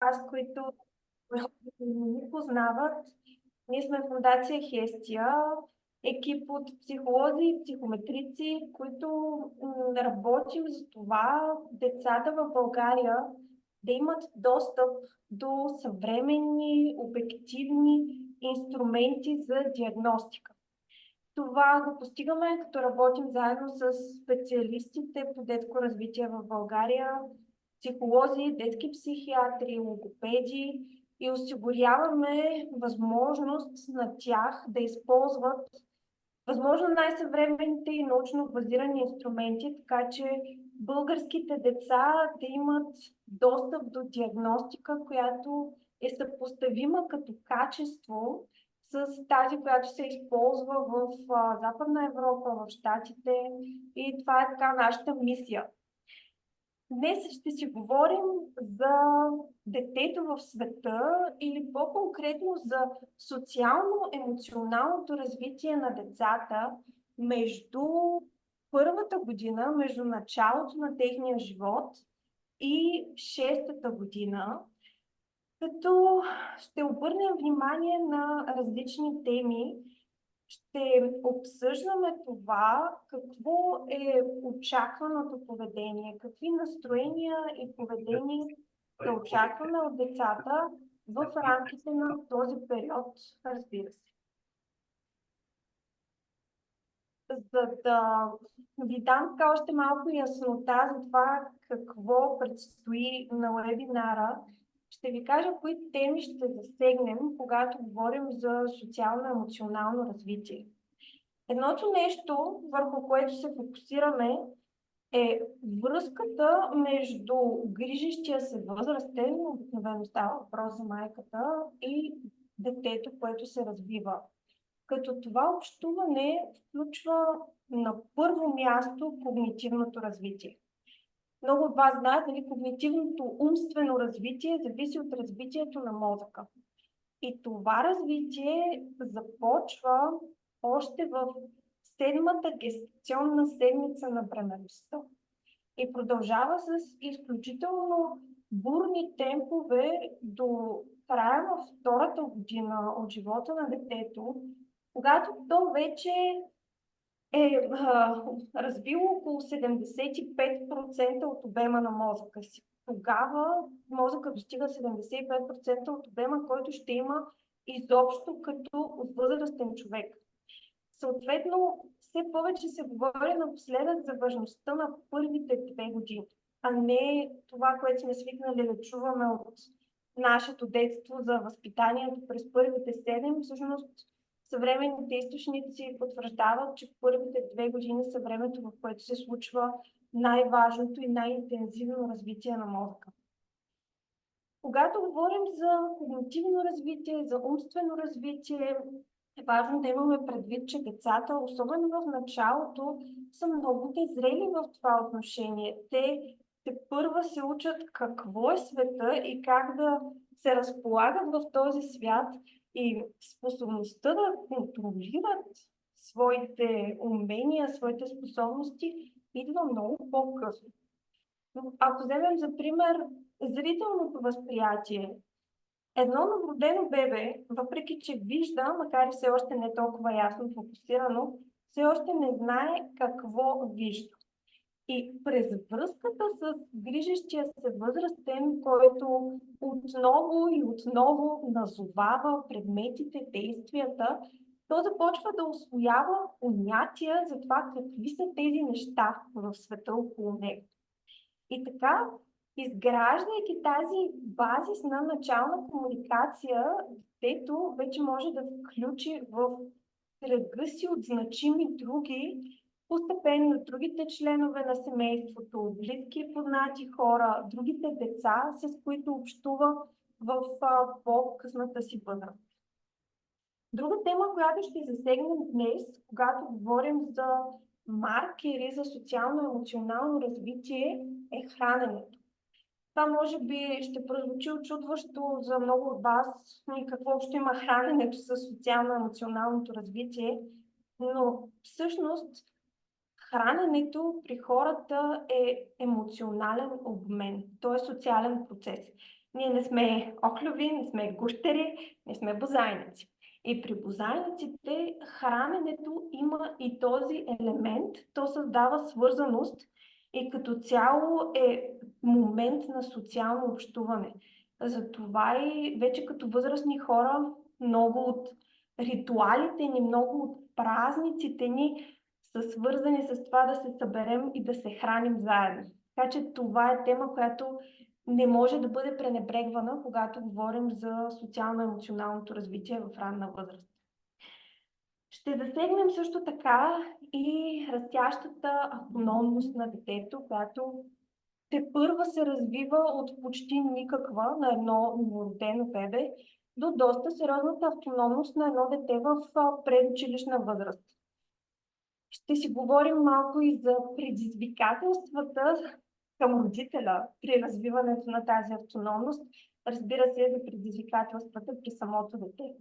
аз, които не ни познават, ние сме Фондация Хестия, екип от психолози и психометрици, които работим за това децата в България да имат достъп до съвременни, обективни инструменти за диагностика. Това го постигаме, като работим заедно с специалистите по детско развитие в България, психолози, детски психиатри, логопеди и осигуряваме възможност на тях да използват възможно най-съвременните и научно базирани инструменти, така че българските деца да имат достъп до диагностика, която е съпоставима като качество с тази, която се използва в Западна Европа, в Щатите, и това е така нашата мисия. Днес ще си говорим за детето в света или по-конкретно за социално-емоционалното развитие на децата между първата година, между началото на техния живот и шестата година, като ще обърнем внимание на различни теми. Ще обсъждаме това, какво е очакваното поведение, какви настроения и поведение да очакваме от децата в рамките на този период, разбира се. За да ви дам така още малко яснота за това какво предстои на вебинара, ще ви кажа кои теми ще засегнем, когато говорим за социално-емоционално развитие. Едното нещо, върху което се фокусираме, е връзката между грижещия се възрастен, обикновено става въпрос за майката, и детето, което се развива. Като това общуване включва на първо място когнитивното развитие. Много от вас знаят, нали, когнитивното умствено развитие зависи от развитието на мозъка. И това развитие започва още в седмата гестационна седмица на бременността и продължава с изключително бурни темпове до края на втората година от живота на детето, когато то вече е развило около 75% от обема на мозъка си. Тогава мозъка достига 75% от обема, който ще има изобщо като възрастен човек. Съответно, все повече се говори напоследък за важността на първите 2 години, а не това, което сме свикнали да чуваме от нашето детство за възпитанието през първите 7. Всъщност, съвременните източници потвърждават, че първите 2 години са времето, в което се случва най-важното и най-интензивно развитие на мозъка. Когато говорим за когнитивно развитие, за умствено развитие, е важно да имаме предвид, че децата, особено в началото, са много незрели в това отношение. Те първа се учат какво е света и как да се разполагат в този свят, и способността да контролират своите умения, своите способности идва много по-късно. Ако вземем за пример зрителното възприятие, едно новородено бебе, въпреки че вижда, макар и все още не толкова ясно фокусирано, все още не знае какво вижда. И през връзката с грижещия се възрастен, който отново и отново назовава предметите, действията, то започва да усвоява понятия за това какви са тези неща в света около него. И така, изграждайки тази базисна начална комуникация, детето вече може да включи в кръга си от значими други, постепенно другите членове на семейството, близки и познати хора, другите деца, с които общува в по-късната си възраст. Друга тема, която ще засегнем днес, когато говорим за маркери за социално-емоционално развитие, е храненето. Това може би ще прозвучи очудващо за много от вас, и какво общо има храненето с социално-емоционалното развитие, но всъщност храненето при хората е емоционален обмен, то е социален процес. Ние не сме охлюви, не сме гущери, не сме бозайници. И при бозайниците храненето има и този елемент, то създава свързаност и като цяло е момент на социално общуване. Затова и вече като възрастни хора много от ритуалите ни, много от празниците ни са свързани с това да се съберем и да се храним заедно. Така че това е тема, която не може да бъде пренебрегвана, когато говорим за социално-емоционалното развитие в ранна възраст. Ще засегнем също така и растящата автономност на детето, която тепърва се развива от почти никаква на едно новородено бебе до доста сериозната автономност на едно дете в предучилищна възраст. Ще си говорим малко и за предизвикателствата към родителя при развиването на тази автономност, разбира се, за предизвикателствата при самото дете.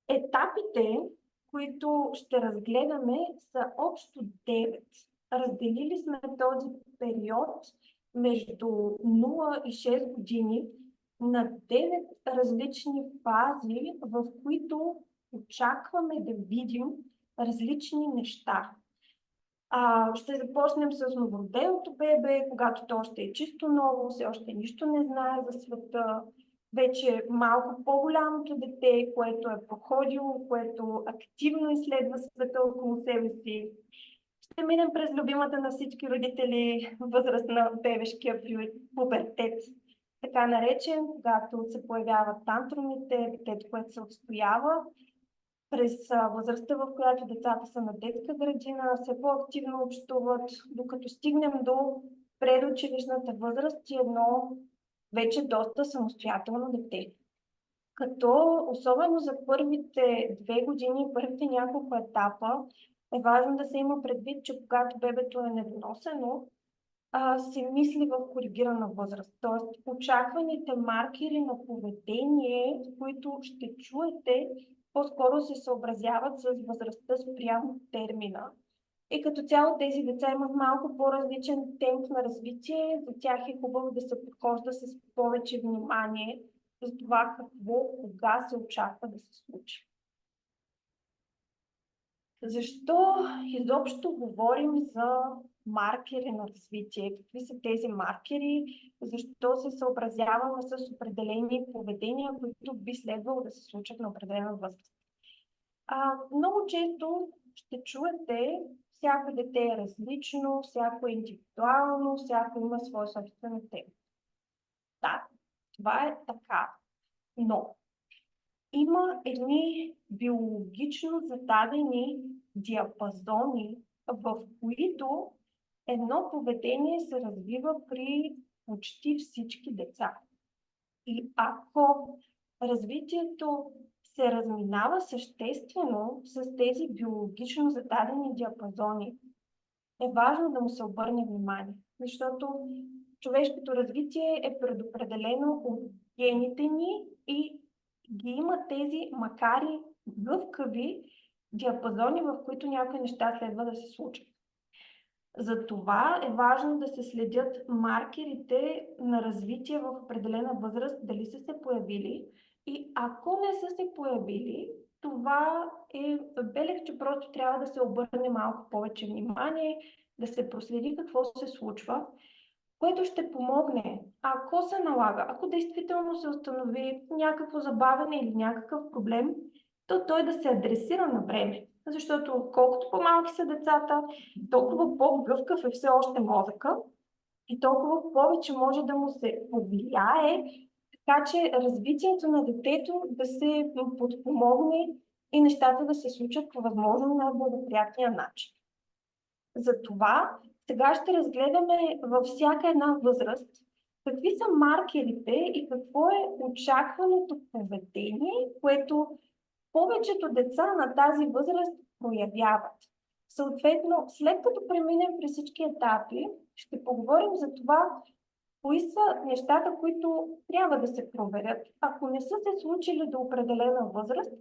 Етапите, които ще разгледаме, са общо 9. Разделили сме този период между 0 и 6 години на 9 различни фази, в които очакваме да видим различни неща. Ще започнем с новороденото бебе, когато то още е чисто ново, все още нищо не знае за света. Вече малко по-голямото дете, което е проходило, което активно изследва света около себе си. Ще минем през любимата на всички родители възраст на бебешкия пубертет, така наречен, когато се появяват тантрумите, детето, което се отстоява, през възрастта, в която децата са на детска градина, все по-активно общуват, докато стигнем до предучилищната възраст и едно вече доста самостоятелно дете. Като особено за първите 2 години, първите няколко етапа, е важно да се има предвид, че когато бебето е недоносено, се мисли в коригирана възраст. Тоест, очакваните маркери на поведение, които ще чуете, по-скоро се съобразяват с възрастта спрямо термина. И като цяло тези деца имат малко по-различен темп на развитие, за тях е хубаво да се подхожда с повече внимание за това какво, кога се очаква да се случи. Защо изобщо говорим за маркери на развитие? Какви са тези маркери? Защо се съобразяваме с определени поведения, които би следвало да се случат на определена възраст? Много често ще чуете, всяко дете е различно, всяко е индивидуално, всяко има своя собствена тема. Да, това е така, но има едни биологично зададени диапазони, в които едно поведение се развива при почти всички деца. И ако развитието се разминава съществено с тези биологично зададени диапазони, е важно да му се обърне внимание, защото човешкото развитие е предопределено от гените ни и ги има тези, макар и гъвкави диапазони, в които някои неща следва да се случат. Затова е важно да се следят маркерите на развитие в определена възраст, дали са се появили, и ако не са се появили, това е белег, че просто трябва да се обърне малко повече внимание, да се проследи какво се случва, което ще помогне, ако се налага, ако действително се установи някакво забавяне или някакъв проблем, то той да се адресира на време. Защото колкото по-малки са децата, толкова по-гъвкав е все още мозъка и толкова повече може да му се повлияе, така че развитието на детето да се подпомогне и нещата да се случат по възможно най-благоприятния начин. Затова сега ще разгледаме във всяка една възраст какви са маркерите и какво е очакваното поведение, което повечето деца на тази възраст проявяват. Съответно, след като преминем през всички етапи, ще поговорим за това, кои са нещата, които трябва да се проверят. Ако не са се случили до определена възраст,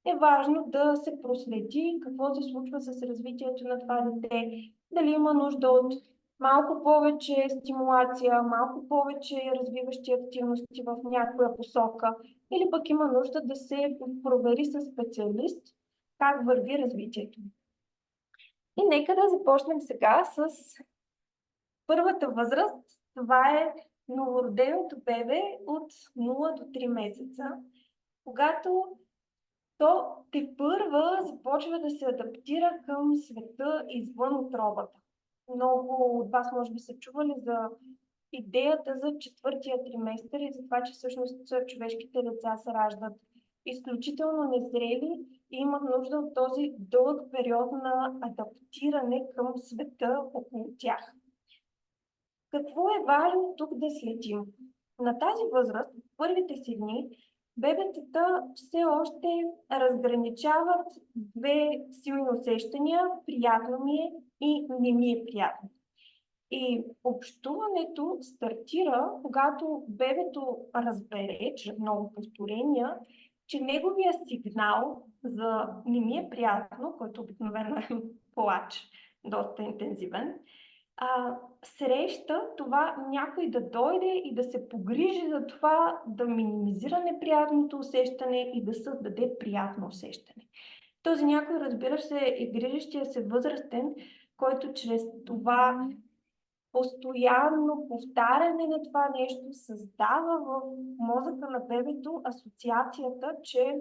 е важно да се проследи какво се случва с развитието на това дете, дали има нужда от малко повече стимулация, малко повече развиващи активности в някоя посока, или пък има нужда да се провери с специалист как върви развитието. И нека да започнем сега с първата възраст. Това е новороденото бебе от 0 до 3 месеца, когато то тепърва започва да се адаптира към света извън утробата. Много от вас може би са чували за идеята за четвъртия триместър и за това, че всъщност човешките деца се раждат изключително незрели и имат нужда от този дълъг период на адаптиране към света около тях. Какво е важно тук да следим? На тази възраст, в първите си дни, бебетата все още разграничават две силни усещания – приятно ми е и не ми е приятно. И общуването стартира, когато бебето разбере, чрез много повторения, че неговия сигнал за не ми е приятно, който обикновено е плач, доста интензивен, среща това някой да дойде и да се погрижи за това да минимизира неприятното усещане и да създаде приятно усещане. Този някой, разбира се, е грижещия се възрастен, който чрез това постоянно повтаряне на това нещо създава в мозъка на бебето асоциацията, че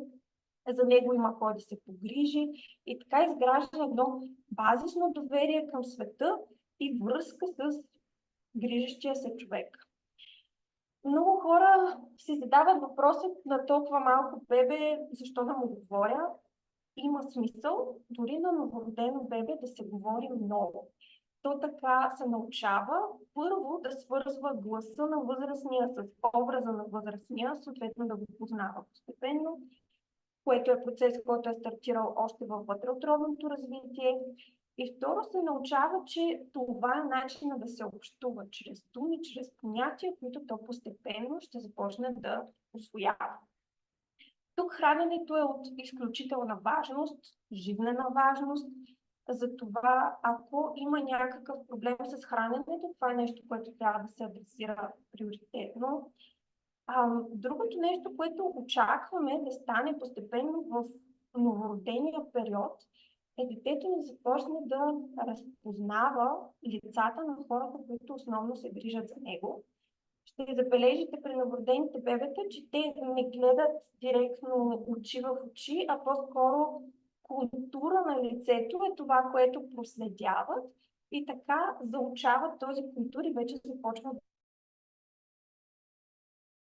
за него има кой да се погрижи и така изгражда едно базисно доверие към света и връзка с грижещия се човек. Много хора си задават въпроса на толкова малко бебе, защо да му говоря. Има смисъл дори на новородено бебе да се говори много. То така се научава първо да свързва гласа на възрастния с образа на възрастния, съответно да го познава постепенно, което е процес, който е стартирал още във вътреутробното развитие. И второ се научава, че това е начинът да се общува чрез думи, чрез понятия, които то постепенно ще започне да усвоява. Тук храненето е от изключителна важност, жизнена важност. Затова, ако има някакъв проблем с храненето, това е нещо, което трябва да се адресира приоритетно. Другото нещо, което очакваме да стане постепенно в новородения период, е детето да започне да разпознава лицата на хората, които основно се грижат за него. Ще забележите при новородените бебета, че те не гледат директно очи в очи, а по-скоро култура на лицето е това, което проследяват и така заучават този култур и вече започват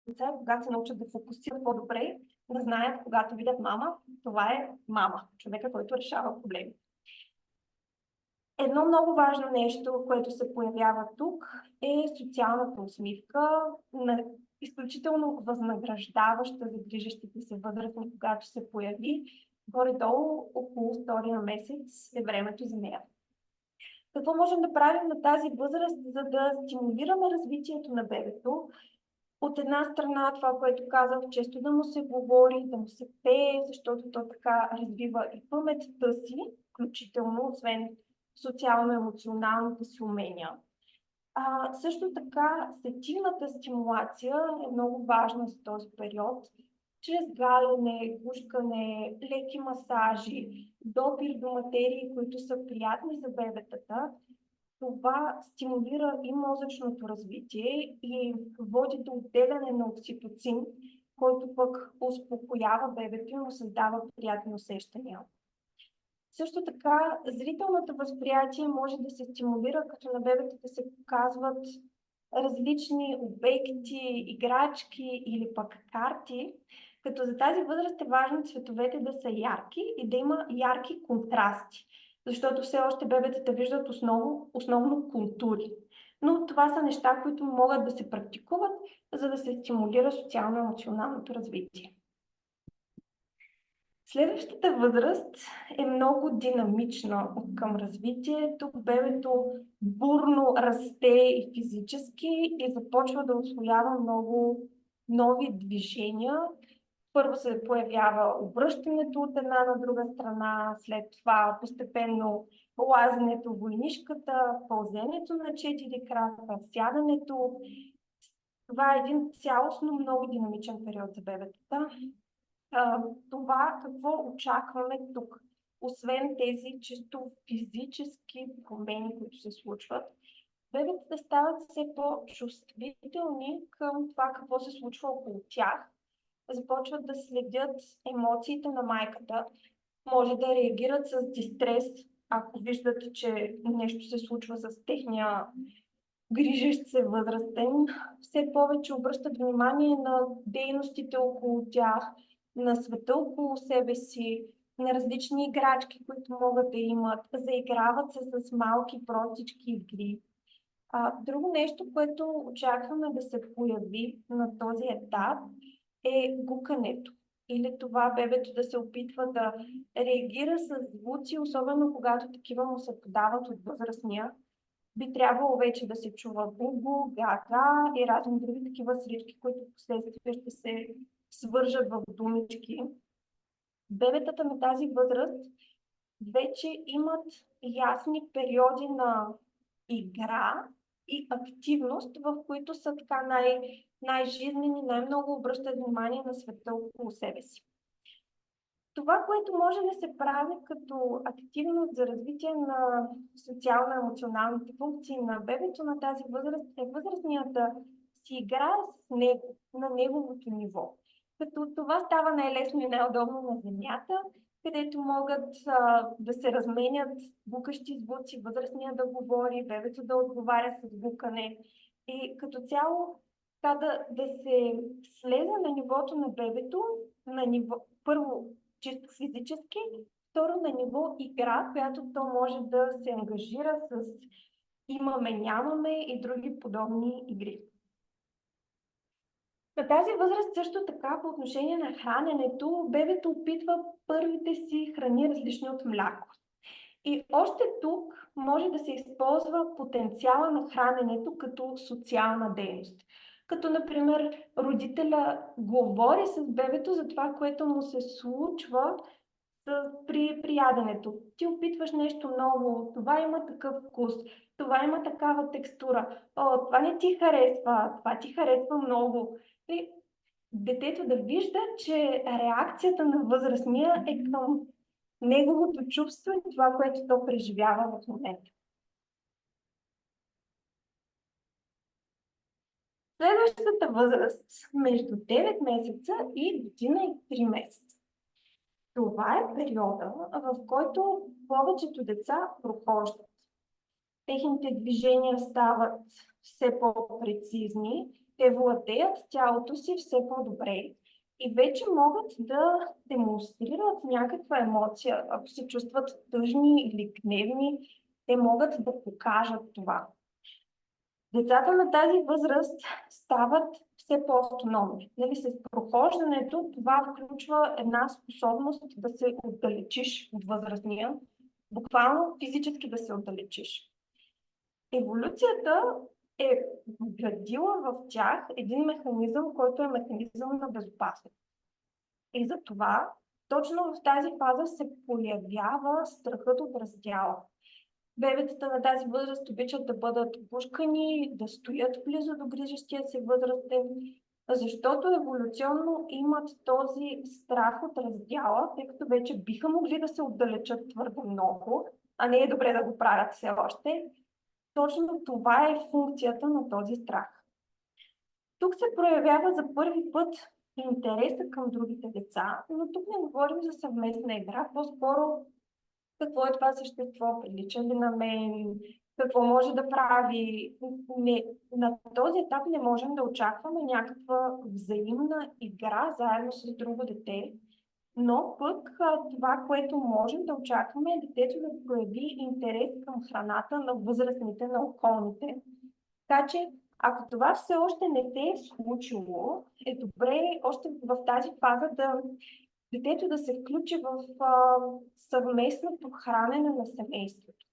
деца, когато се научат да фокусират по-добре, да знаят, когато видят мама, това е мама, човека, който решава проблеми. Едно много важно нещо, което се появява тук, е социалната усмивка, на изключително възнаграждаваща за грижещите се възрастни, когато се появи. Горе-долу около втория месец е времето за нея. Какво можем да правим на тази възраст, за да стимулираме развитието на бебето? От една страна, това, което казах, често да му се говори, да му се пее, защото то така развива и паметта си, включително, освен социално-емоционалните си умения. Също така, сетивната стимулация е много важна за този период. Чрез галене, гушкане, леки масажи, допир до материи, които са приятни за бебетата, това стимулира и мозъчното развитие и води до отделяне на окситоцин, който пък успокоява бебето и му създава приятни усещания. Също така, зрителното възприятие може да се стимулира, като на бебетата се показват различни обекти, играчки или пък карти, като за тази възраст е важно цветовете да са ярки и да има ярки контрасти, защото все още бебетата виждат основно контури. Но това са неща, които могат да се практикуват, за да се стимулира социално-емоционалното развитие. Следващата възраст е много динамична към развитие. Тук бебето бурно расте и физически и започва да усвоява много нови движения. Първо се появява обръщането от една на друга страна, след това постепенно лазенето, войнишката, пълзенето на 4 крака, сядането. Това е един цялостно много динамичен период за бебетата. Това какво очакваме тук, освен тези чисто физически промени, които се случват, бебетата стават все по-чувствителни към това какво се случва около тях. Започват да следят емоциите на майката, може да реагират с дистрес, ако виждат, че нещо се случва с техния грижещ се възрастен. Все повече обръщат внимание на дейностите около тях, на света около себе си, на различни играчки, които могат да имат, заиграват се с малки простички игри. Друго нещо, което очакваме да се появи на този етап е гукането. Или това бебето да се опитва да реагира с звуци, особено когато такива му се подават от възрастния. Би трябвало вече да се чува гугу, гага и разни други такива срички, които в последствие ще се свържат в думички. Бебетата на тази възраст вече имат ясни периоди на игра и активност, в които са така най-жизнени, най-много обръщат внимание на света около себе си. Това, което може да се прави като активност за развитие на социално-емоционалните функции на бебето на тази възраст, е възрастният да си играе с него, на неговото ниво. Като това става най-лесно и най-удобно на земята, където могат да се разменят букащи звуци, възрастния да говори, бебето да отговаря с букане. И като цяло да се слезе на нивото на бебето, на ниво, първо чисто физически, второ на ниво игра, която то може да се ангажира с имаме, нямаме и други подобни игри. На тази възраст също така по отношение на храненето, бебето опитва първите си храни различни от мляко. И още тук може да се използва потенциала на храненето като социална дейност. Като, например, родителя говори с бебето за това, което му се случва при яденето. Ти опитваш нещо ново, това има такъв вкус, това има такава текстура, това не ти харесва, това ти харесва много. И детето да вижда, че реакцията на възрастния е към неговото чувство и това, което то преживява в момента. Следващата възраст между 9 месеца и година и 3 месеца. Това е периода, в който повечето деца прохождат. Техните движения стават все по-прецизни, те владеят тялото си все по-добре и вече могат да демонстрират някаква емоция. Ако се чувстват тъжни или гневни, те могат да покажат това. Децата на тази възраст стават все по-автономни. С прохождането това включва една способност да се отдалечиш от възрастния, буквално физически да се отдалечиш. Еволюцията е вградила в тях един механизъм, който е механизъм на безопасност. И затова точно в тази фаза се появява страхът от раздяла. Бебетата на тази възраст обичат да бъдат пушкани, да стоят близо до грижещия се възрастен, защото еволюционно имат този страх от раздяла, тъй като вече биха могли да се отдалечат твърде много, а не е добре да го правят все още. Точно това е функцията на този страх. Тук се проявява за първи път интереса към другите деца, но тук не говорим за съвместна игра, по-скоро какво е това същество, прилича ли на мен, какво може да прави. На този етап не можем да очакваме някаква взаимна игра заедно с друго дете, но пък това, което можем да очакваме е детето да прояви интерес към храната на възрастните, на околните. Така че, ако това все още не се е случило, е добре още в тази фаза детето да се включи в съвместното хранене на семейството.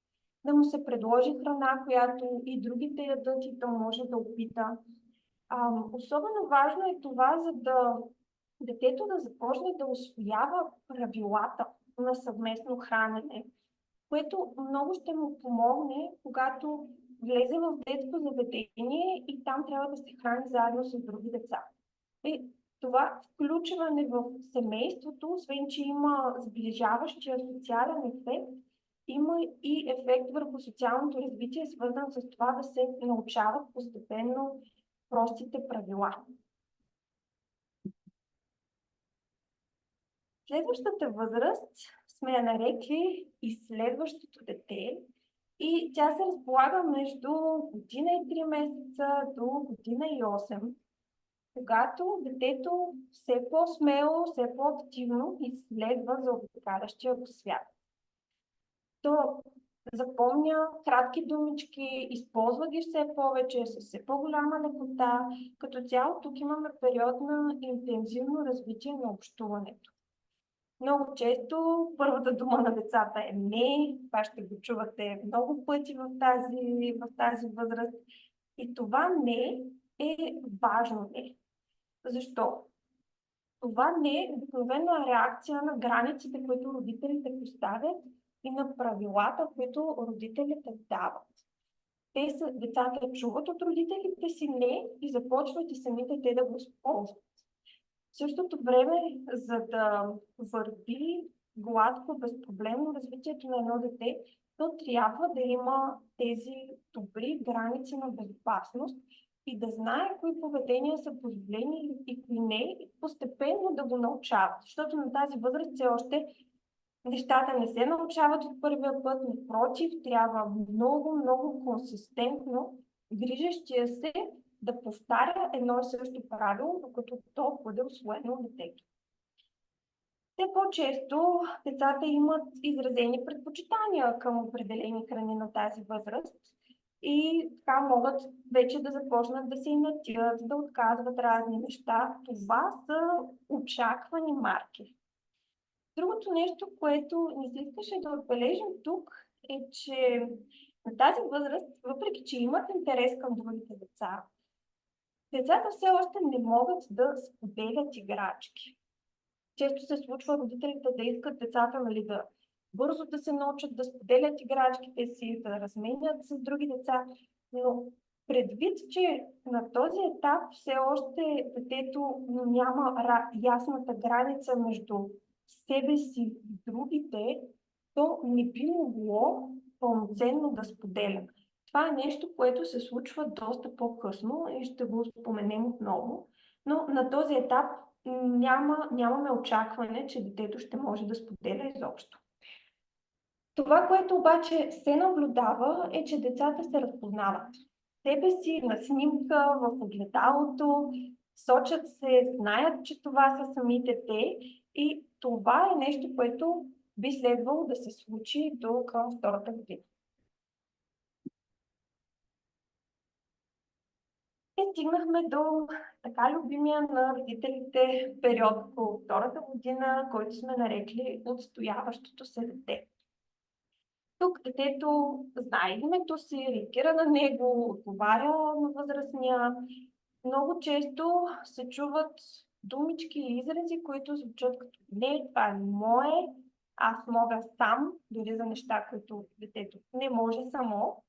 Да му се предложи храна, която и другите ядат и то може да опита. Особено важно е това, за да детето да започне да усвоява правилата на съвместно хранене. което много ще му помогне, когато влезе в детско заведение и там трябва да се храни заедно с други деца. И това включване в семейството, освен че има сближаващия социален ефект, има и ефект върху социалното развитие, свързан с това да се научават постепенно простите правила. Следващата възраст сме я нарекли изследващото дете и тя се разполага между година и 3 месеца до година и 8, когато детето все по-смело, все по-активно изследва за обикалящия го свят. То запомня кратки думички, използва ги все повече, с все по-голяма лекота. Като цяло тук имаме период на интензивно развитие на общуването. Много често първата дума на децата е не, това ще го чувате много пъти в тази възраст. И това не е важно не. Защо? Това не е обикновена реакция на границите, които родителите поставят и на правилата, които родителите дават. Децата чуват от родителите си не и започват и самите те да го използват. В същото време, за да върви гладко, безпроблемно развитието на едно дете, то трябва да има тези добри граници на безопасност и да знае кои поведения са позволени и кои не, и постепенно да го научава. Защото на тази възраст все още нещата не се научават от първия път, напротив, трябва много, много консистентно, грижещия се да повтаря едно и също правило, докато то бъде усвоено от детето. Все по-често децата имат изразени предпочитания към определени храни на тази възраст и така могат вече да започнат да се инатират, да отказват разни неща. Това са очаквани маркери. Другото нещо, което ни се искаше да отбележим тук, е, че на тази възраст, въпреки че имат интерес към другите деца, децата все още не могат да споделят играчки. Често се случва родителите да искат децата, нали, да бързо да се научат да споделят играчките си, да разменят с други деца, но предвид, че на този етап все още детето няма ясната граница между себе си и другите, то не би могло пълноценно да споделя. Това е нещо, което се случва доста по-късно и ще го споменем отново, но на този етап нямаме очакване, че детето ще може да споделя изобщо. Това, което обаче се наблюдава, е, че децата се разпознават. Себе си на снимка, в огледалото, сочат се, знаят, че това са самите те и това е нещо, което би следвало да се случи до към втората година. И стигнахме до така любимия на родителите период по втората година, който сме нарекли отстояващото се дете. Тук детето знае името си, реагира на него, отговаря на възрастния. Много често се чуват думички и изрази, които звучат като не, това е мое, аз мога сам, дори за неща, които детето не може само.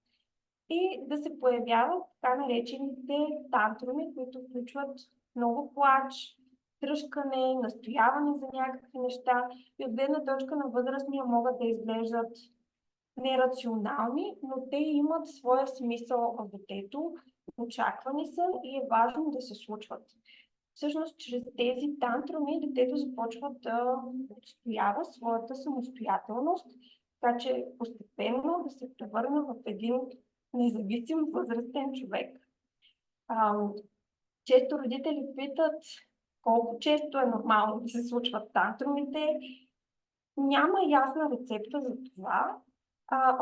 И да се появяват така наречените тантруми, които включват много плач, тръшкане, настояване за някакви неща и от гледна точка на възрастния могат да изглеждат нерационални, но те имат своя смисъл в детето, очаквани са и е важно да се случват. Всъщност, чрез тези тантруми детето започва да отстоява своята самостоятелност, така че постепенно да се превърне в един независим възрастен човек. Често родители питат колко често е нормално да се случват тантрумите. Няма ясна рецепта за това.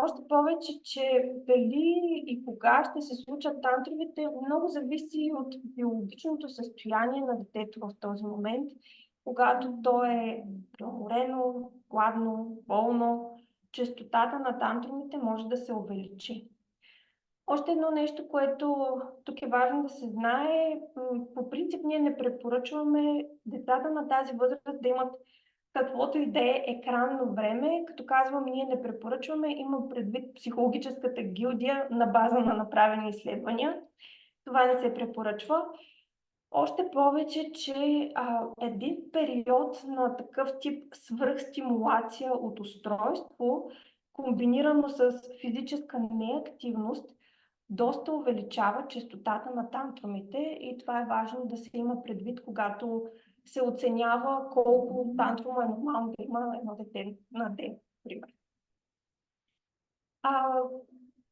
Още повече, че дали и кога ще се случат тантрумите, много зависи от биологичното състояние на детето в този момент, когато то е преуморено, гладно, болно, честотата на тантрумите може да се увеличи. Още едно нещо, което тук е важно да се знае, по принцип ние не препоръчваме децата на тази възраст да имат каквото и да е екранно време. Като казвам, ние не препоръчваме, имам предвид психологическата гилдия на база на направени изследвания. Това не се препоръчва. Още повече, че един период на такъв тип свръхстимулация от устройство, комбинирано с физическа неактивност, доста увеличава честотата на тантрумите и това е важно да се има предвид, когато се оценява колко тантрума е нормално да има едно дете на ден, пример.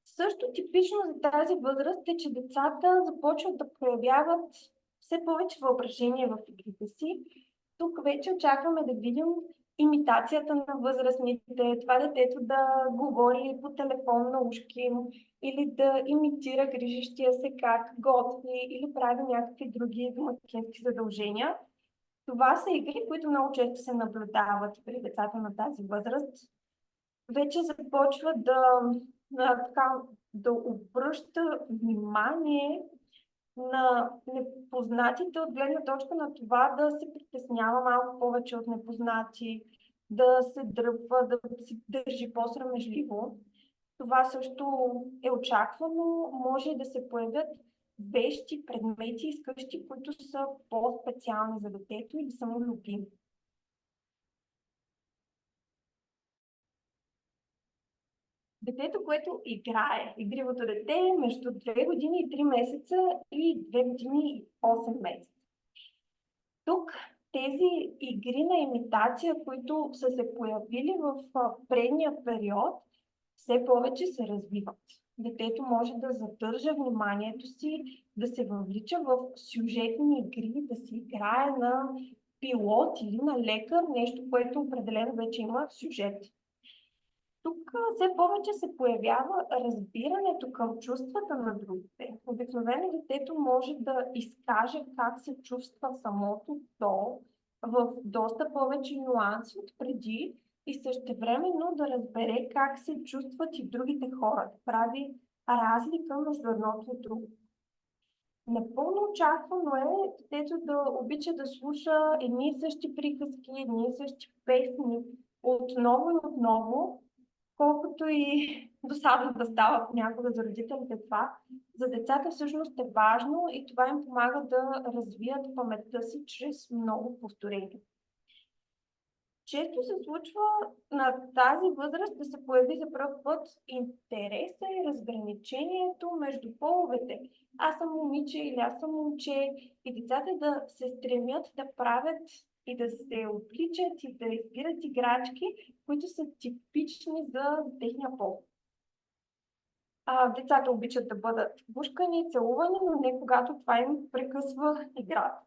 Също типично за тази възраст е, че децата започват да проявяват все повече въображение в игрите си. Тук вече очакваме да видим имитацията на възрастните, това детето да говори по телефон на ушки им, или да имитира грижещия се как готви или прави някакви други домакински задължения. Това са игри, които много често се наблюдават при децата на тази възраст. Вече започва така, да обръща внимание на непознатите от гледна точка на това да се притеснява малко повече от непознати, да се дръпва, да се държи по-срамежливо. Това също е очаквано. Може да се появят вещи, предмети из къщи, които са по-специални за детето или са му любими. Детето, което играе, игривото дете е между 2 години и 3 месеца и 2 години и 8 месеца. Тук тези игри на имитация, които са се появили в предния период, все повече се развиват. Детето може да задържа вниманието си, да се въвлича в сюжетни игри, да си играе на пилот или на лекар, нещо, което определено вече има сюжет. Тук все повече се появява разбирането към чувствата на другите. Обикновено детето може да изкаже как се чувства самото то в доста повече нюанси от преди и същевременно да разбере как се чувстват и другите хора, да прави разлика между едното и другото. Напълно очаквано е детето да обича да слуша едни и същи приказки, едни и същи песни отново и отново, колкото и досадно да става понякога за родителите това, за децата всъщност е важно и това им помага да развият паметта си чрез много повторения. Често се случва на тази възраст да се появи за пръв път интереса и разграничението между половете. Аз съм момиче или аз съм момче и децата да се стремят да правят и да се обличат и да избират играчки, които са типични за техния пол. Децата обичат да бъдат бушкани, целувани, но не когато това им прекъсва играта.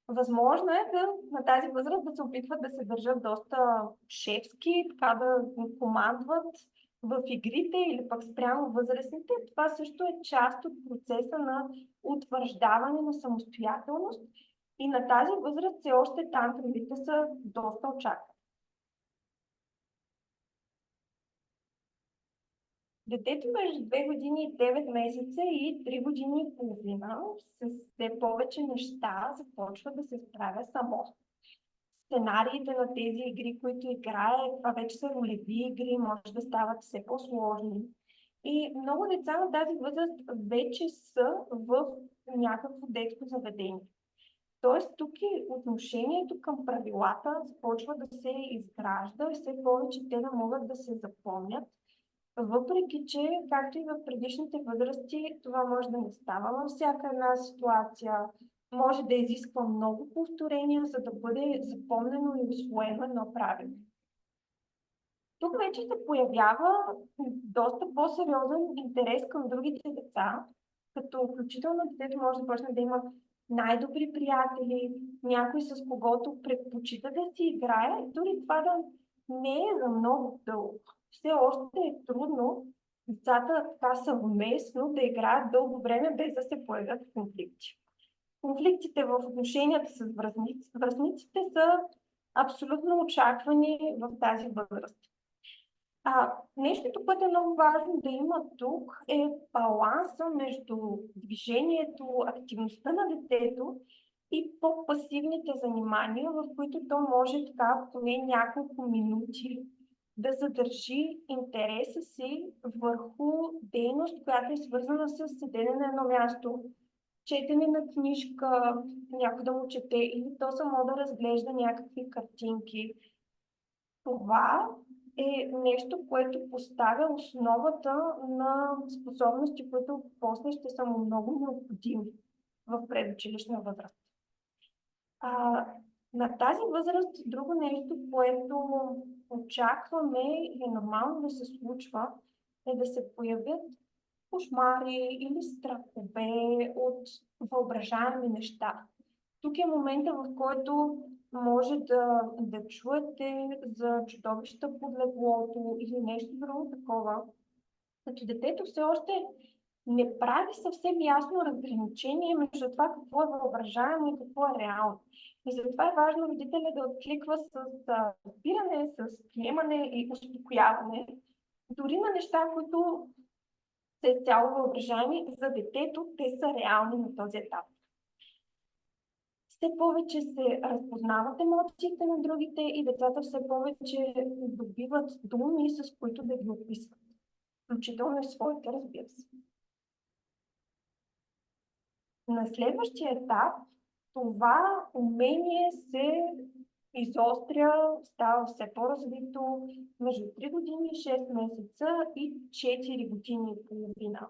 Възможно е на тази възраст да се опитват да се държат доста шефски, така да командват в игрите или пък спрямо възрастните. Това също е част от процеса на утвърждаване на самостоятелност и на тази възраст все още тантрумите са доста очаквани. Детето между 2 години и 9 месеца и 3 години и половина с все повече неща започва да се справя само. Сценариите на тези игри, които играе, това вече са ролеви игри, може да стават все по-сложни. И много деца на тази възраст вече са в някакво детско заведение. Тоест тук и отношението към правилата започва да се изгражда и все повече те да могат да се запомнят. Въпреки че, както и в предишните възрасти, това може да не става във всяка една ситуация, може да изисква много повторения, за да бъде запомнено и усвоено едно правило. Тук вече се появява доста по-сериозен интерес към другите деца, като включително детето може да почне да има най-добри приятели, някой с когото предпочита да си играе, дори това да не е за много дълго. Все още е трудно децата така съвместно да играят дълго време, без да се появят конфликти. Конфликтите в отношенията с връстниците са абсолютно очаквани в тази възраст. Нещото, което е много важно да има тук е баланса между движението, активността на детето и по-пасивните занимания, в които то може така поне няколко минути да задържи интереса си върху дейност, която е свързана с седене на едно място, четене на книжка, някой да му чете или то само да разглежда някакви картинки. Това е нещо, което поставя основата на способности, които после ще са му много необходими в предучилищна възраст. На тази възраст друго нещо, което очакваме и е нормално да се случва, е да се появят кошмари или страхове от въображаеми неща. Тук е момента, в който може да чуете за чудовища под леглото или нещо друго такова. Като детето все още не прави съвсем ясно разграничение между това какво е въображаемо и какво е реално. И затова е важно родителя да откликва с разбиране, с приемане и успокояване. Дори на неща, които са изцяло въображаеми, за детето те са реални на този етап. Все повече се разпознават емоциите на другите и децата все повече добиват думи, с които да ги описват. Включително и своите, разбира се. На следващия етап това умение се изостря, става все по-развито между 3 години и 6 месеца и 4 години и половина.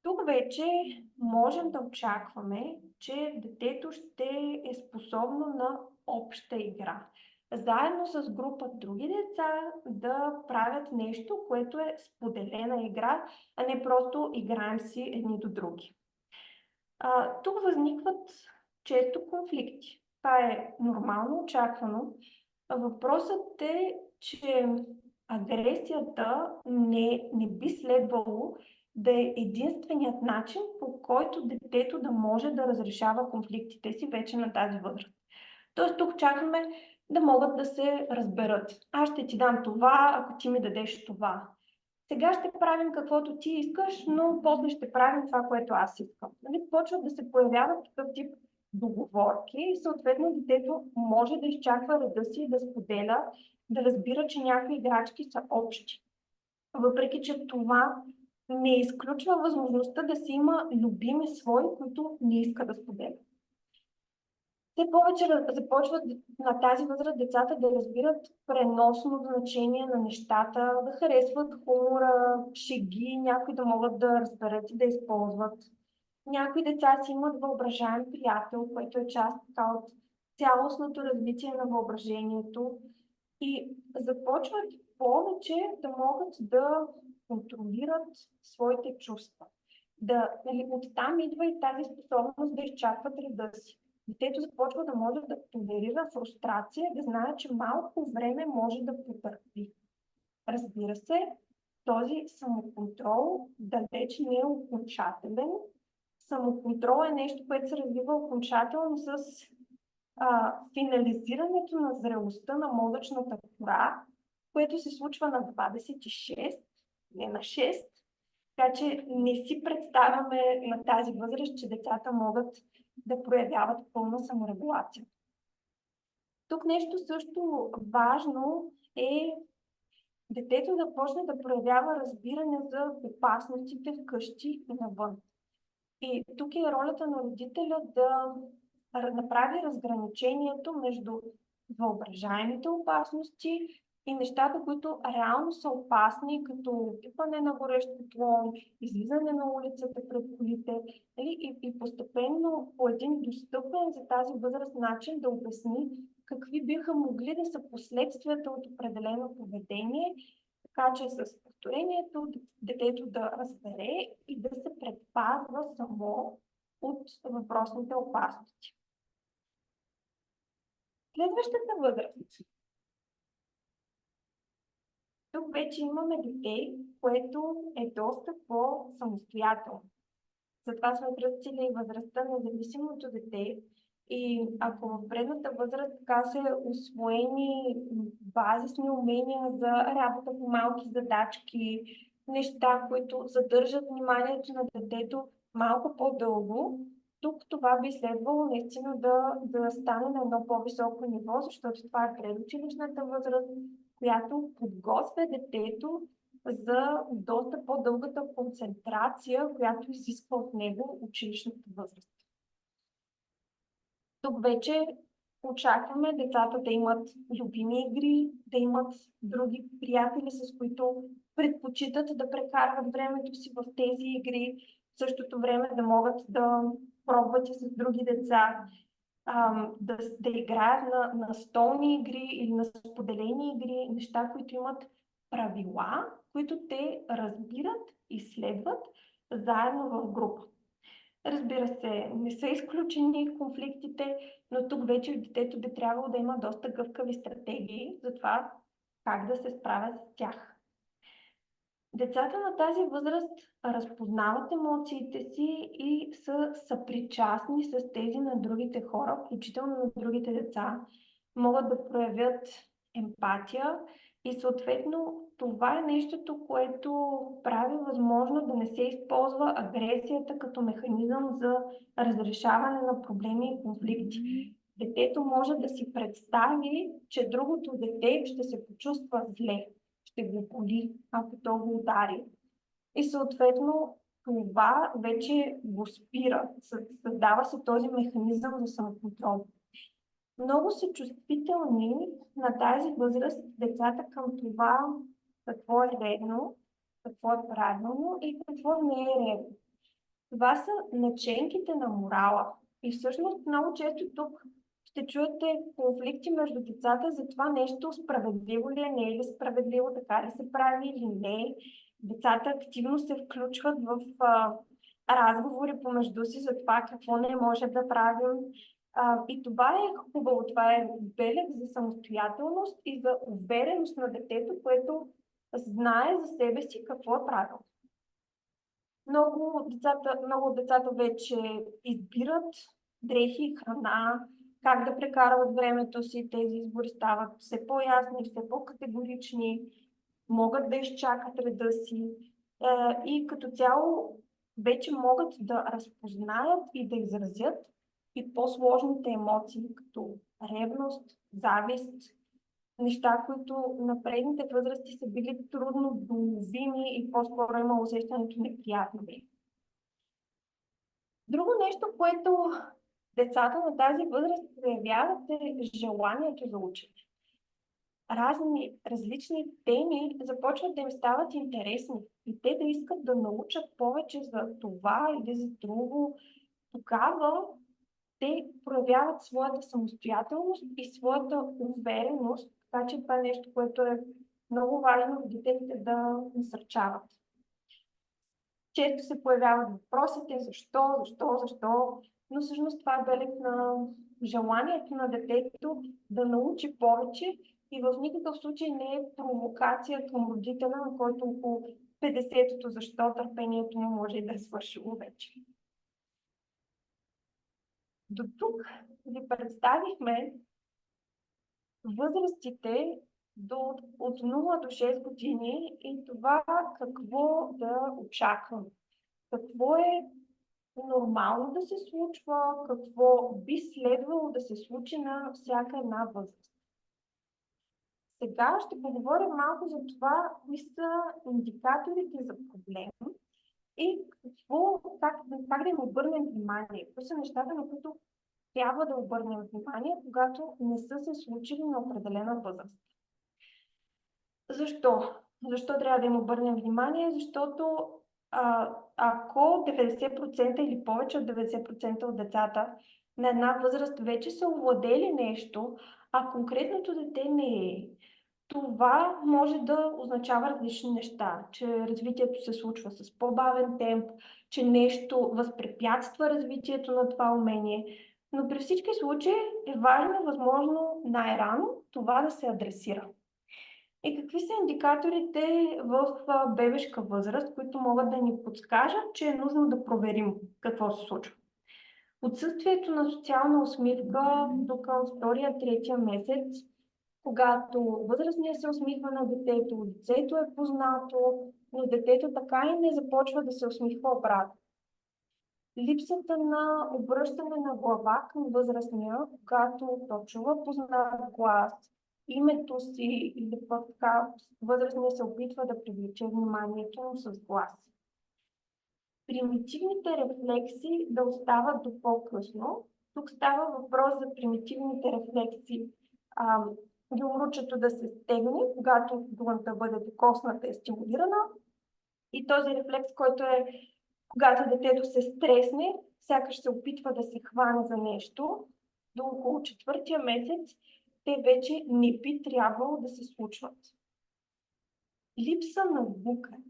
Тук вече можем да очакваме, че детето ще е способно на обща игра. Заедно с група други деца да правят нещо, което е споделена игра, а не просто играем си едни до други. Тук възникват често конфликти. Това е нормално, очаквано. Въпросът е, че агресията не би следвало да е единственият начин, по който детето да може да разрешава конфликтите си вече на тази възраст. Тоест тук чакаме да могат да се разберат. Аз ще ти дам това, ако ти ми дадеш това. Сега ще правим каквото ти искаш, но после ще правим това, което аз искам. Нали? Почват да се появяват такъв тип договорки и съответно детето може да изчаква реда си, да споделя, да разбира, че някои играчки са общи. Въпреки че това не изключва възможността да си има любими свои, които не иска да споделят. Все повече започват на тази възраст децата да разбират преносно значение на нещата, да харесват хумора, шеги, някои да могат да разберат и да използват. Някои деца си имат въображаем приятел, което е част от цялостното развитие на въображението и започват повече да могат да контролират своите чувства. Оттам идва и тази способност да изчакват реда си. Детето започва да може да толерира фрустрация, да знае, че малко време може да потърпи. Разбира се, този самоконтрол далеч не е окончателен. Самоконтрол е нещо, което се развива окончателно с финализирането на зрелостта на мозъчната кора, което се случва на 26, не на 6. Така че не си представяме на тази възраст, че децата могат да проявяват пълна саморегулация. Тук нещо също важно е детето да почне да проявява разбиране за опасностите вкъщи и навън. И тук е ролята на родителя да направи разграничението между въображаемите опасности и нещата, които реално са опасни, като пипане на горещ котлон, излизане на улицата пред колите, и постепенно по един достъпен за тази възраст начин да обясни какви биха могли да са последствията от определено поведение, така че с повторението детето да разбере и да се предпазва само от въпросните опасности. Следващата възраст. Тук вече имаме дете, което е доста по-самостоятелно. Затова сме кръстили и възрастта на зависимото дете. И ако в предната възраст така са усвоени базисни умения за работа по малки задачки, неща, които задържат вниманието на детето малко по-дълго, тук това би следвало наистина да стане на едно по-високо ниво, защото това е предучилищната възраст, която подготвя детето за доста по-дългата концентрация, която изисква от него училищната възраст. Тук вече очакваме децата да имат любими игри, да имат други приятели, с които предпочитат да прекарват времето си в тези игри, в същото време да могат да пробват и с други деца, да играят на столни игри или на споделени игри, неща, които имат правила, които те разбират и следват заедно в група. Разбира се, не са изключени конфликтите, но тук вече детето би трябвало да има доста гъвкави стратегии за това как да се справят с тях. Децата на тази възраст разпознават емоциите си и са съпричастни с тези на другите хора, включително на другите деца. Могат да проявят емпатия и съответно това е нещото, което прави възможно да не се използва агресията като механизъм за разрешаване на проблеми и конфликти. Детето може да си представи, че другото дете ще се почувства зле, ще го боли, ако то го удари. И съответно това вече го спира. Създава се този механизъм за самоконтрол. Много са чувствителни на тази възраст децата към това какво е редно, какво е правилно и какво не е редно. Това са наченките на морала. И всъщност много често тук ще чуете конфликти между децата за това нещо справедливо ли е, не е ли справедливо, така ли се прави или не. Децата активно се включват в разговори помежду си за това какво не може да правим. И това е хубаво, това е белег за самостоятелност и за увереност на детето, което знае за себе си какво е правилно. Много от децата вече избират дрехи, храна, как да прекарват времето си. Тези избори стават все по-ясни, все по-категорични, могат да изчакат реда си и като цяло вече могат да разпознаят и да изразят и по-сложните емоции, като ревност, завист, неща, които на предните възрасти са били трудно доловими и по-скоро има усещането неприятно ви. Друго нещо, което децата на тази възраст проявяват е желанието за учене. Различни теми започват да им стават интересни и те да искат да научат повече за това или за друго. Тогава те проявяват своята самостоятелност и своята увереност, така че това е нещо, което е много важно детето да насърчават. Често се появяват въпросите защо, но всъщност това е белег на желанието на детето да научи повече и в никакъв случай не е провокация към родителя, на който около 50-то защо търпението му може да е свършило вече. До тук ви представихме възрастите от 0 до 6 години и това какво да очакваме. Какво е нормално да се случва, какво би следвало да се случи на всяка една възраст. Сега ще поговорим малко за това, кои са индикаторите за проблем и как да им обърнем внимание. Кои са нещата, на които трябва да обърнем внимание, когато не са се случили на определена възраст. Защо? Защо трябва да им обърнем внимание? Защото ако 90% или повече от 90% от децата на една възраст вече са овладели нещо, а конкретното дете не е, това може да означава различни неща, че развитието се случва с по-бавен темп, че нещо възпрепятства развитието на това умение. Но при всички случаи е важно, възможно най-рано това да се адресира. И какви са индикаторите в бебешка възраст, които могат да ни подскажат, че е нужно да проверим какво се случва? Отсъствието на социална усмивка до към втория, третия месец, когато възрастният се усмихва на детето, лицето е познато, но детето така и не започва да се усмихва обратно. Липсата на обръщане на глава към възрастния, когато то чува познат глас, името си или пък така възрастният се опитва да привлече вниманието му с глас. Примитивните рефлекси да остават до по-късно. Тук става въпрос за примитивните рефлекси. Гюмручето да се стегне, когато длънта бъде докосната и стимулирана. И този рефлекс, който е когато детето се стресне, сякаш се опитва да се хване за нещо, до около 4-тия месец те вече не би трябвало да се случват. Липса на букане.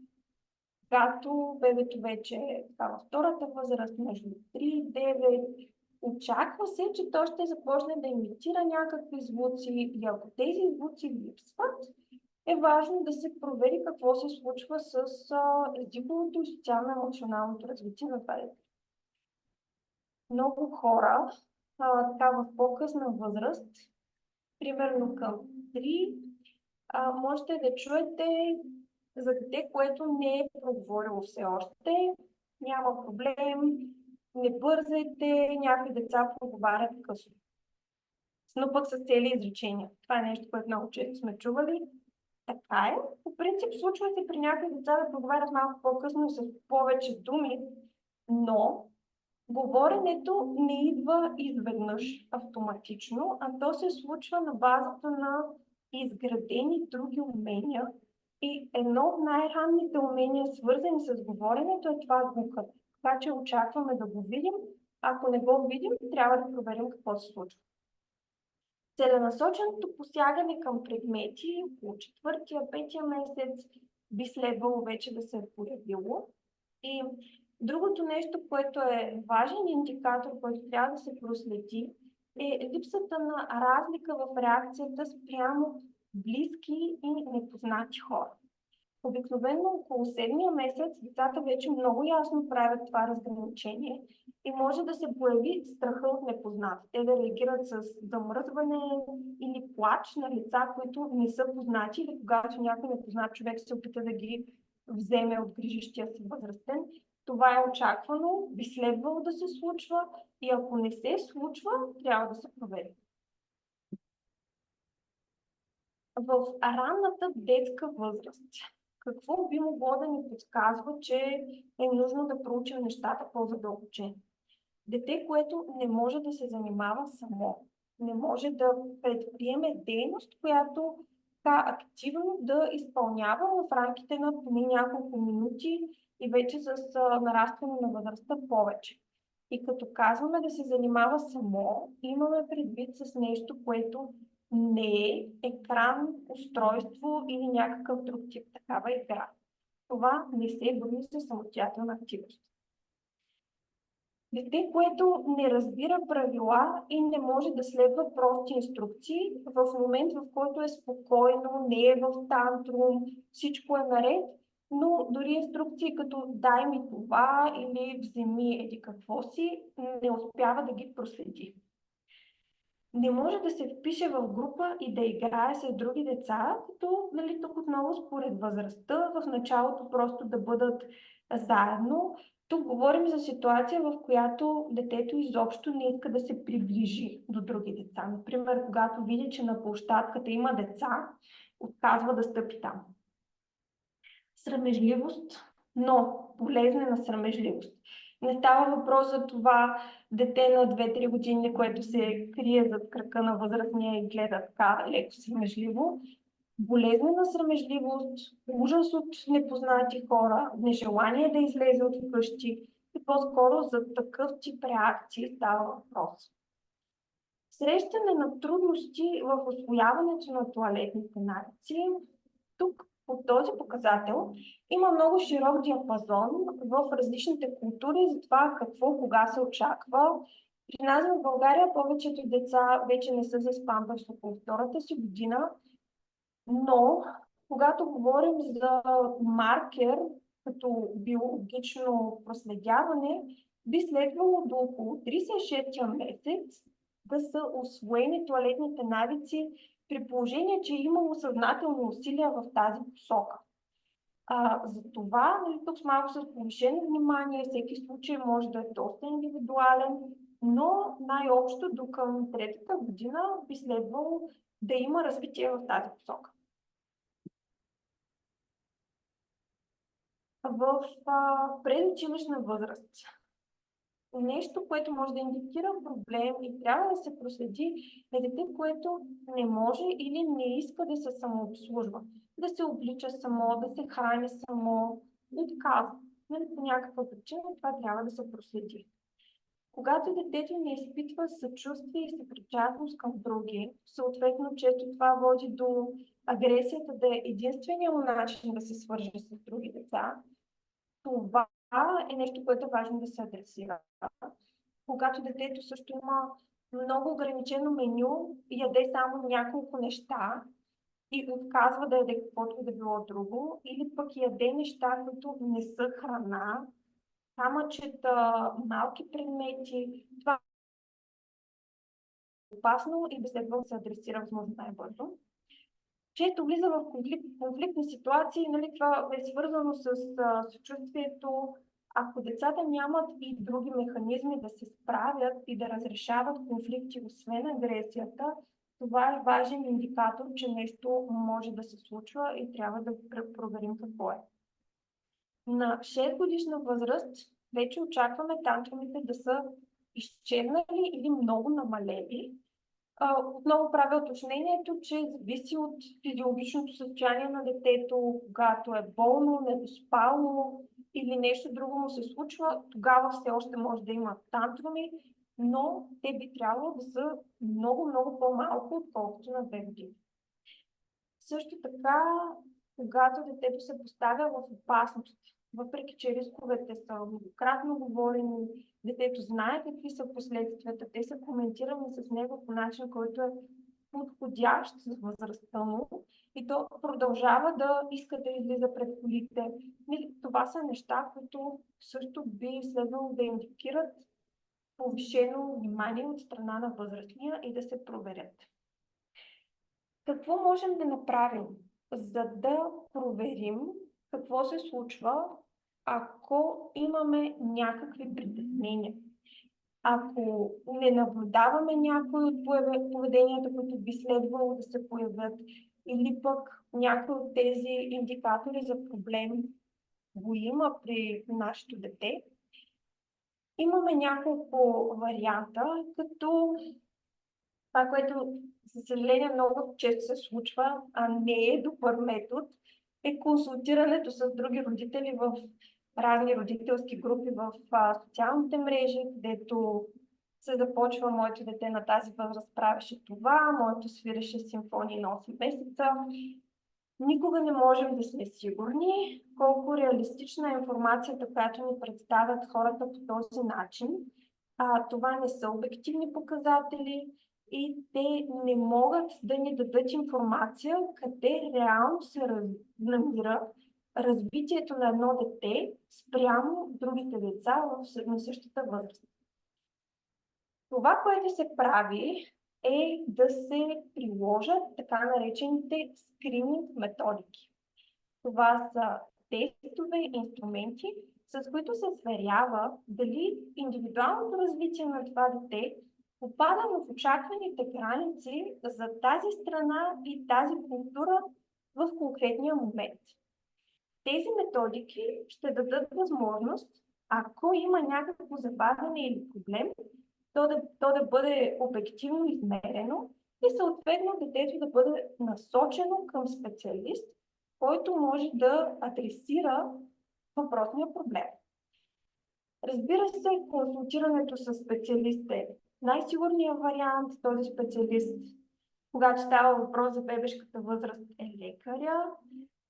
Когато бебето вече е във втората възраст, между 3 и 9, очаква се, че той ще започне да имитира някакви звуци и ако тези звуци липсват, е важно да се провери какво се случва с езиковото и социално-емоционалното развитие на това дете. Много хора така в по-късна възраст, примерно към 3, можете да чуете за дете, което не е проговорило все още, няма проблем, не бързайте, някои деца проговарят късно. Но пък с цели изречения. Това е нещо, което много често сме чували. Така е. По принцип случва се при някои деца да проговарят малко по-късно с повече думи, но говоренето не идва изведнъж автоматично, а то се случва на базата на изградени други умения. И едно от най-ранните умения, свързани с говоренето, е това звукът. Така че очакваме да го видим. Ако не го видим, трябва да проверим какво се случва. Целенасоченото посягане към предмети около 4-5 месец би следвало вече да се е появило. И другото нещо, което е важен индикатор, който трябва да се проследи, е липсата на разлика в реакцията спрямо близки и непознати хора. Обикновено около 7-я месец децата вече много ясно правят това разграничение и може да се появи страха от непознати. Те да реагират с замръзване или плач на лица, които не са познати, или когато някой непознат човек се опита да ги вземе от грижищия си възрастен. Това е очаквано, би следвало да се случва и ако не се случва, трябва да се провери. В ранната детска възраст, какво би могло да ни подсказва, че е нужно да проучим нещата по-задълбочено? Дете, което не може да се занимава само, не може да предприеме дейност, която активно да изпълнява в рамките на поне няколко минути и вече с нарастване на възрастта повече. И като казваме да се занимава само, имаме предвид с нещо, което не е екран, устройство или някакъв друг тип такава игра. Това не се брои за самостоятелна активност. Дете, което не разбира правила и не може да следва прости инструкции, в момент, в който е спокойно, не е в тантрум, всичко е наред, но дори инструкции като дай ми това или вземи еди какво си, не успява да ги проследи. Не може да се впише в група и да играе с други деца, като тук отново според възрастта, в началото просто да бъдат заедно. Тук говорим за ситуация, в която детето изобщо не иска да се приближи до други деца. Например, когато види, че на площадката има деца, отказва да стъпи там. Срамежливост, но болезнена срамежливост. Не става въпрос за това дете на 2-3 години, което се крие зад крака на възрастния и гледа така леко срамежливо. Болезнена срамежливост, ужас от непознати хора, нежелание да излезе от вкъщи и по-скоро за такъв тип реакции става въпрос. Срещане на трудности в усвояването на тоалетните навици. Тук по този показател има много широк диапазон в различните култури за това какво, кога се очаква. При нас в България повечето деца вече не са с памперс около втората си година, но когато говорим за маркер като биологично проследяване, би следвало до около 36-я месец да са усвоени тоалетните навици при положение, че е имало съзнателни усилия в тази посока. За това, нали, тук с малко с повишено внимание, всеки случай може да е доста индивидуален, но най-общо до към третата година би следвало да има развитие в тази посока. В предучилищна възраст. Нещо, което може да индикира проблем и трябва да се проследи, е дете, което не може или не иска да се самообслужва, да се облича само, да се храни само, отказва. По някаква причина това трябва да се проследи. Когато детето не изпитва съчувствие и съпричастност към други, съответно често това води до агресията да е единствения му начин да се свърже с други деца, това е нещо, което е важно да се адресира. Когато детето също има много ограничено меню и яде само няколко неща и отказва да яде каквото и да било друго, или пък яде неща, които не са храна, камъчета, малки предмети, това е опасно и би следвало да се адресира възможно най-бързо. Често влиза в конфликтни ситуации, нали, това е свързано с съчувствието. Ако децата нямат и други механизми да се справят и да разрешават конфликти, освен агресията, това е важен индикатор, че нещо може да се случва и трябва да проверим какво е. На 6 годишна възраст вече очакваме тантрумите да са изчезнали или много намалели. Отново правя уточнението, че зависи от физиологичното състояние на детето, когато е болно, недоспално или нещо друго му се случва, тогава все още може да има тантруми, но те би трябвало да са много, много по-малко, отколкото на 2 години. Също така, когато детето се поставя в опасност, въпреки че рисковете са многократно говорени, детето знае какви са последствията, те са коментирани с него по начин, който е подходящ за възрастта му и то продължава да иска да излиза пред колите. Това са неща, които също би следвало да индикират повишено внимание от страна на възрастния и да се проверят. Какво можем да направим, за да проверим какво се случва, ако имаме някакви притеснения? Ако не наблюдаваме някои от поведенията, които би следвало да се появят, или пък някои от тези индикатори за проблем го има при нашето дете, имаме няколко варианта, като това, което за съжаление много често се случва, а не е добър метод, е консултирането с други родители в разни родителски групи в социалните мрежи, където се започва: моето дете на тази възраст правеше това, моето свиреше симфонии на 8 месеца. Никога не можем да сме сигурни колко реалистична е информацията, която ни представят хората по този начин. Това не са обективни показатели и те не могат да ни дадат информация къде реално се намира развитието на едно дете спрямо другите деца на същата възраст. Това, което се прави, е да се приложат така наречените скрининг методики. Това са тестове и инструменти, с които се сверява дали индивидуалното развитие на това дете попада в очакваните граници за тази страна и тази култура в конкретния момент. Тези методики ще дадат възможност, ако има някакво забавяне или проблем, то да бъде обективно измерено и съответно детето да бъде насочено към специалист, който може да адресира въпросния проблем. Разбира се, консултирането с специалист е най-сигурният вариант. Този специалист, когато става въпрос за бебешката възраст, е лекаря.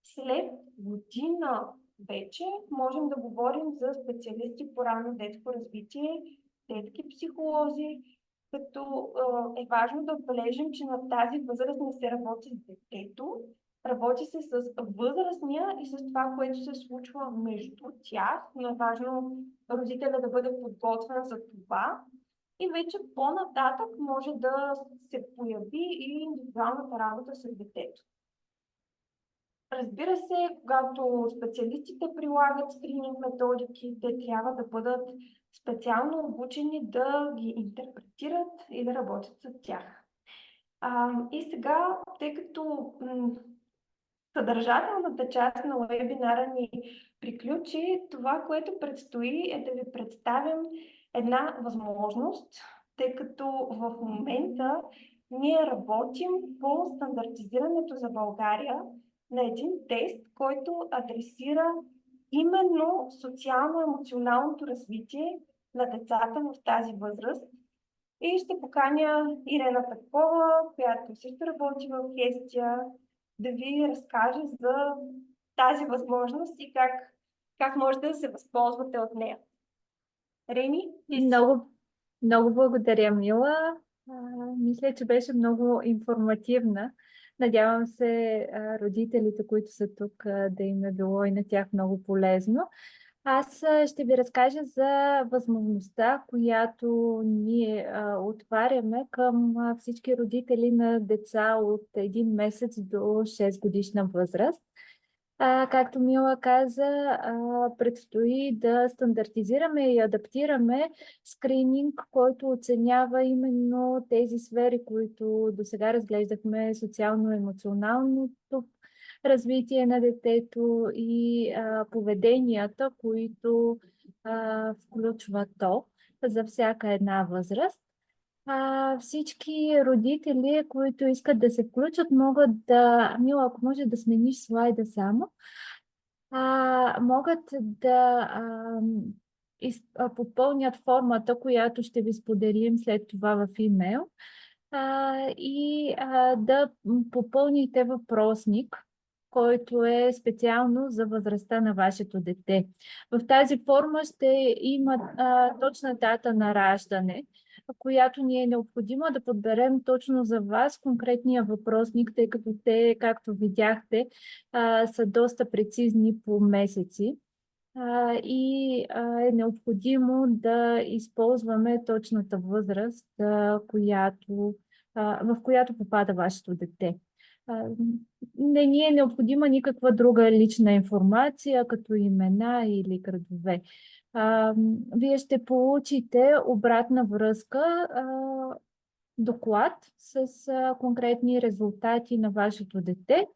След година вече можем да говорим за специалисти по ранно детско развитие, детски психолози, като е важно да отбележим, че на тази възраст не се работи с детето, работи се с възрастния и с това, което се случва между тях. Но е важно родителя да бъде подготвен за това. И вече по-нататък може да се появи и индивидуалната работа с детето. Разбира се, когато специалистите прилагат скрининг методики, те трябва да бъдат специално обучени да ги интерпретират и да работят с тях. И сега, тъй като съдържателната част на вебинара ни приключи, това, което предстои, е да ви представим една възможност, тъй като в момента ние работим по стандартизирането за България на един тест, който адресира именно социално-емоционалното развитие на децата в тази възраст. И ще поканя Ирена Петкова, която също работи в Хестия, да ви разкаже за тази възможност и как можете да се възползвате от нея. Рени, ти си. Много, много благодаря, Мила. Мисля, че беше много информативна. Надявам се родителите, които са тук, да им е било и на тях много полезно. Аз ще ви разкажа за възможността, която ние отваряме към всички родители на деца от 1 месец до 6 годишна възраст. Както Мила каза, предстои да стандартизираме и адаптираме скрининг, който оценява именно тези сфери, които досега разглеждахме: социално-емоционалното развитие на детето и поведенията, които включва то за всяка една възраст. Всички родители, които искат да се включат, могат да... Мила, ако може да смениш слайда само, могат да попълнят формата, която ще ви споделим след това в имейл, и да попълните въпросник, който е специално за възрастта на вашето дете. В тази форма ще има точна дата на раждане, която ни е необходимо да подберем точно за вас конкретния въпросник, тъй като те, както видяхте, са доста прецизни по месеци. И е необходимо да използваме точната възраст, в която попада вашето дете. Не ни е необходима никаква друга лична информация, като имена или градове. Вие ще получите обратна връзка, доклад с конкретни резултати на вашето дете.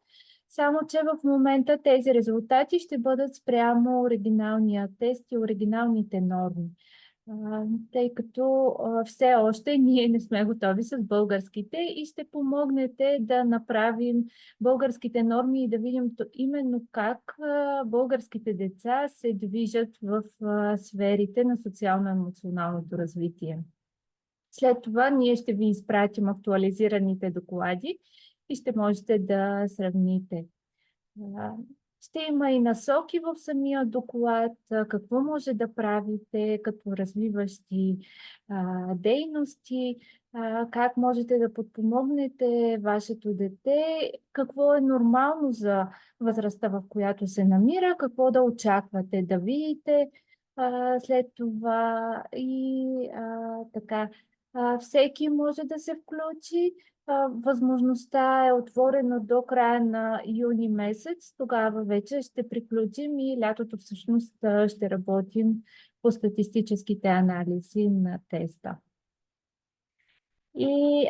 Само че в момента тези резултати ще бъдат спрямо оригиналния тест и оригиналните норми, тъй като все още ние не сме готови с българските и ще помогнете да направим българските норми и да видим именно как българските деца се движат в сферите на социално-емоционалното развитие. След това ние ще ви изпратим актуализираните доклади и ще можете да сравните. Ще има и насоки в самия доклад, какво може да правите като развиващи дейности, как можете да подпомогнете вашето дете, какво е нормално за възрастта, в която се намира, какво да очаквате да видите след това и така. Всеки може да се включи. Възможността е отворена до края на юни месец. Тогава вече ще приключим и лятото всъщност ще работим по статистическите анализи на теста. И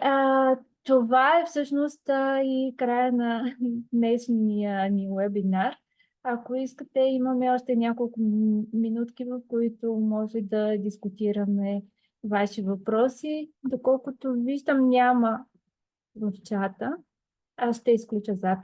това е всъщност и края на днешния ни вебинар. Ако искате, имаме още няколко минутки, в които може да дискутираме ваши въпроси. Доколкото виждам, няма в чата. Аз ще изключа запис.